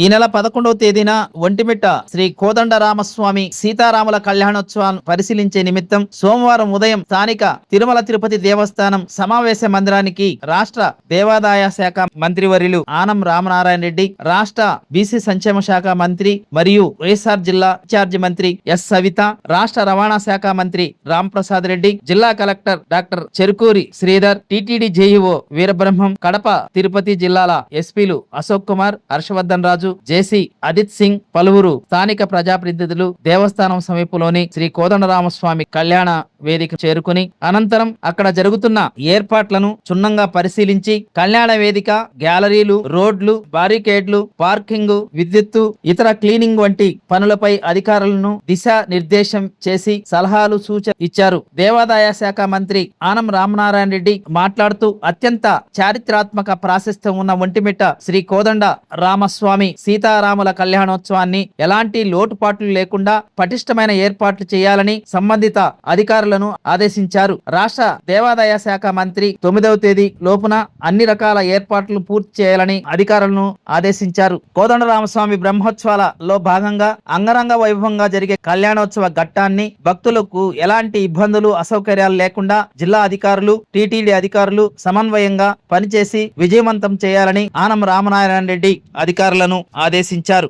ఈ నెల 11వ తేదీన ఒంటిమిట్ట శ్రీ కోదండరామస్వామి సీతారాముల కళ్యాణోత్సవాన్ని పరిశీలించే నిమిత్తం సోమవారం ఉదయం స్థానిక తిరుమల తిరుపతి దేవస్థానం సమావేశ మందిరానికి రాష్ట్ర దేవాదాయ శాఖ మంత్రివర్యులు ఆనం రామనారాయణ రెడ్డి, రాష్ట్ర బీసీ సంక్షేమ శాఖ మంత్రి మరియు వైఎస్ఆర్ జిల్లా ఇన్ఛార్జి మంత్రి ఎస్ సవిత, రాష్ట్ర రవాణా శాఖ మంత్రి రాంప్రసాద్ రెడ్డి, జిల్లా collector doctor Cherukuri Sridhar, TTD JEO Veerabrahmam, Kadapa Tirupati జిల్లాల ఎస్పీలు అశోక్ కుమార్, హర్షవర్ధన్ రాజు, జేసీ అజిత్ సింగ్, పలువురు స్థానిక ప్రజాప్రతినిధులు దేవస్థానం సమీపంలోని శ్రీ కోదండరామస్వామి కళ్యాణ వేదిక చేరుకుని అనంతరం అక్కడ జరుగుతున్న ఏర్పాట్లను క్షుణ్ణంగా పరిశీలించి కళ్యాణ వేదిక, గ్యాలరీలు, రోడ్లు, బారికేడ్లు, పార్కింగ్, విద్యుత్తు, ఇతర క్లీనింగ్ వంటి పనులపై అధికారులను దిశా నిర్దేశం చేసి సలహాలు సూచన ఇచ్చారు. దేవాదాయ శాఖ మంత్రి ఆనం రామనారాయణ రెడ్డి మాట్లాడుతూ అత్యంత చారిత్రాత్మక ప్రాశస్త్యం ఉన్న ఒంటిమిట్ట శ్రీ కోదండ రామస్వామి సీతారాముల కళ్యాణోత్సవాన్ని ఎలాంటి లోటుపాట్లు లేకుండా పటిష్టమైన ఏర్పాట్లు చేయాలని సంబంధిత అధికారులను ఆదేశించారు. రాష్ట్ర దేవాదాయ శాఖ మంత్రి 9వ తేదీ లోపున అన్ని రకాల ఏర్పాట్లు పూర్తి చేయాలని అధికారులను ఆదేశించారు. కోదండరామస్వామి బ్రహ్మోత్సవాలలో భాగంగా అంగరంగ వైభవంగా జరిగే కళ్యాణోత్సవ ఘట్టాన్ని భక్తులకు ఎలాంటి ఇబ్బందులు, అసౌకర్యాలు లేకుండా జిల్లా అధికారులు, టీటీడీ అధికారులు సమన్వయంగా పనిచేసి విజయవంతం చేయాలని ఆనం రామనారాయణ రెడ్డి అధికారులను ఆదేశించారు.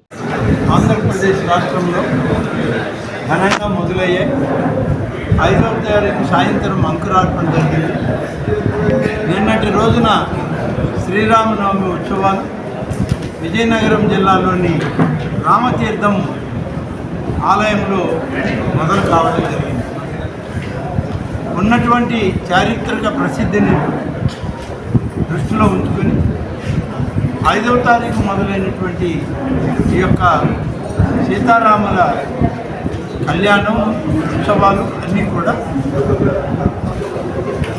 ఆంధ్రప్రదేశ్ రాష్ట్రంలో ఘనంగా మొదలయ్యే 5వ తారీఖు సాయంత్రం అంకురార్పణ జరిగింది. నిన్నటి రోజున శ్రీరామనవమి ఉత్సవాలు విజయనగరం జిల్లాలోని రామతీర్థం ఆలయంలో మొదలు కావడం జరిగింది. ఉన్నటువంటి చారిత్రక ప్రసిద్ధిని దృష్టిలో ఉంచుకొని 5వ తారీఖు మొదలైనటువంటి ఈ యొక్క సీతారాముల కళ్యాణం ఉత్సవాలు అన్నీ కూడా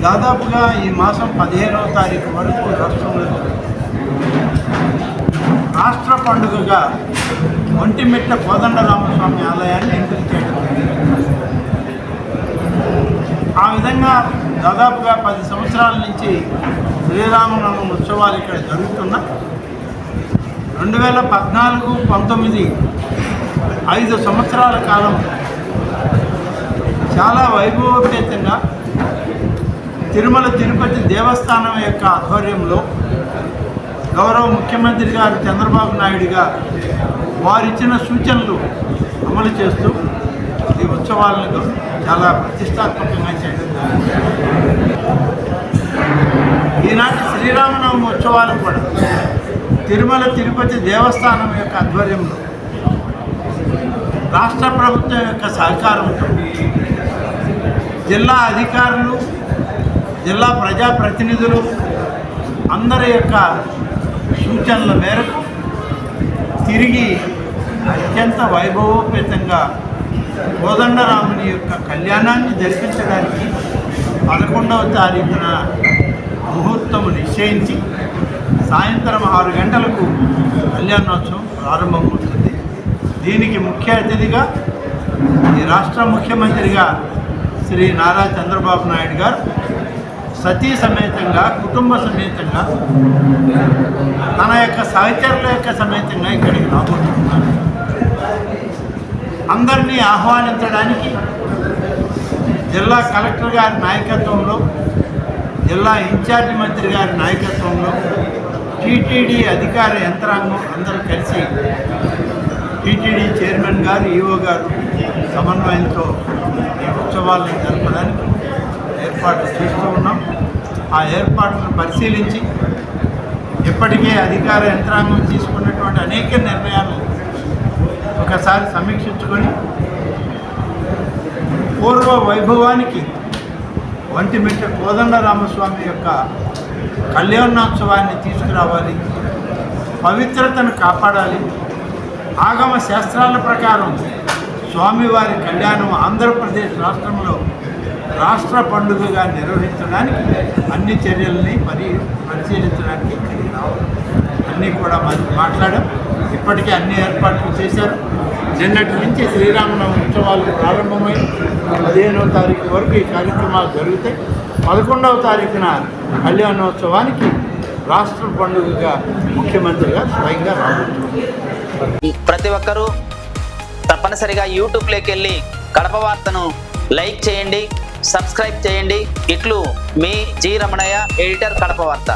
దాదాపుగా ఈ మాసం 15వ తారీఖు వరకు రాష్ట్రంలో రాష్ట్ర పండుగగా ఒంటిమిట్ట కోదండరామస్వామి ఆలయాన్ని ఎంపిక చేయడం జరిగింది. ఆ విధంగా దాదాపుగా 10 సంవత్సరాల నుంచి శ్రీరామనవమి ఉత్సవాలు ఇక్కడ జరుగుతున్న 2014-19 5 సంవత్సరాల కాలం చాలా వైభవోపేతంగా తిరుమల తిరుపతి దేవస్థానం యొక్క ఆధ్వర్యంలో గౌరవ ముఖ్యమంత్రి గారు చంద్రబాబు నాయుడు గారు వారిచ్చిన సూచనలు అమలు చేస్తూ ఈ ఉత్సవాలను చాలా ప్రతిష్టాత్మకంగా చేయడం జరిగింది. ఈనాటి శ్రీరామనవమి ఉత్సవాలు కూడా తిరుమల తిరుపతి దేవస్థానం యొక్క ఆధ్వర్యంలో రాష్ట్ర ప్రభుత్వం యొక్క సహకారంతో జిల్లా అధికారులు, జిల్లా ప్రజాప్రతినిధులు అందరి యొక్క సూచనల మేరకు తిరిగి అత్యంత వైభవోపేతంగా కోదండరాముని యొక్క కళ్యాణాన్ని జరిపించడానికి 11వ తారీఖున ముహూర్తం నిశ్చయించి సాయంత్రం 6 గంటలకు కళ్యాణోత్సవం ప్రారంభమవుతుంది. దీనికి ముఖ్య అతిథిగా ఈ రాష్ట్ర ముఖ్యమంత్రిగా శ్రీ నారా చంద్రబాబు నాయుడు గారు సతీ సమేతంగా, కుటుంబ సమేతంగా, తన యొక్క సహచరుల యొక్క సమేతంగా ఇక్కడికి రాబోతున్నారు. అందరినీ ఆహ్వానించడానికి జిల్లా కలెక్టర్ గారి నాయకత్వంలో, జిల్లా ఇన్ఛార్జి మంత్రి గారి నాయకత్వంలో టీటీడీ అధికార యంత్రాంగం అందరూ కలిసి టీటీడీ చైర్మన్ గారు, ఈఓ గారు సమన్వయంతో ఈ ఉత్సవాలను జరపడానికి ఏర్పాట్లు చేస్తూ ఉన్నాం. ఆ ఏర్పాట్లను పరిశీలించి ఇప్పటికే అధికార యంత్రాంగం తీసుకున్నటువంటి అనేక నిర్ణయాలు ఒకసారి సమీక్షించుకొని పూర్వ వైభవానికి ఒంటిమిట్ట కోదండరామస్వామి యొక్క కళ్యాణోత్సవాన్ని తీసుకురావాలి, పవిత్రతను కాపాడాలి. ఆగమ శాస్త్రాల ప్రకారం స్వామివారి కళ్యాణం ఆంధ్రప్రదేశ్ రాష్ట్రంలో రాష్ట్ర పండుగగా నిర్వహించడానికి అన్ని చర్యల్ని పరిశీలించడానికి ఇక్కడికి రావాలి. అన్నీ కూడా మాట్లాడాం. ఇప్పటికే అన్ని ఏర్పాట్లు చేశారు. నిన్నటి నుంచి శ్రీరామనవమి ఉత్సవాలు ప్రారంభమై 15వ తారీఖు వరకు ఈ కార్యక్రమాలు జరుగుతాయి. 11వ తారీఖున కళ్యాణోత్సవానికి రాష్ట్ర పండుగగా ముఖ్యమంత్రిగా స్వయంగా రాబోతున్నారు. ప్రతి ఒక్కరూ తప్పనిసరిగా యూట్యూబ్లోకి వెళ్ళి కడప వార్తను లైక్ చేయండి, సబ్స్క్రైబ్ చేయండి. ఇట్లు మీ జి రమణయ్య, ఎడిటర్, కడప వార్త.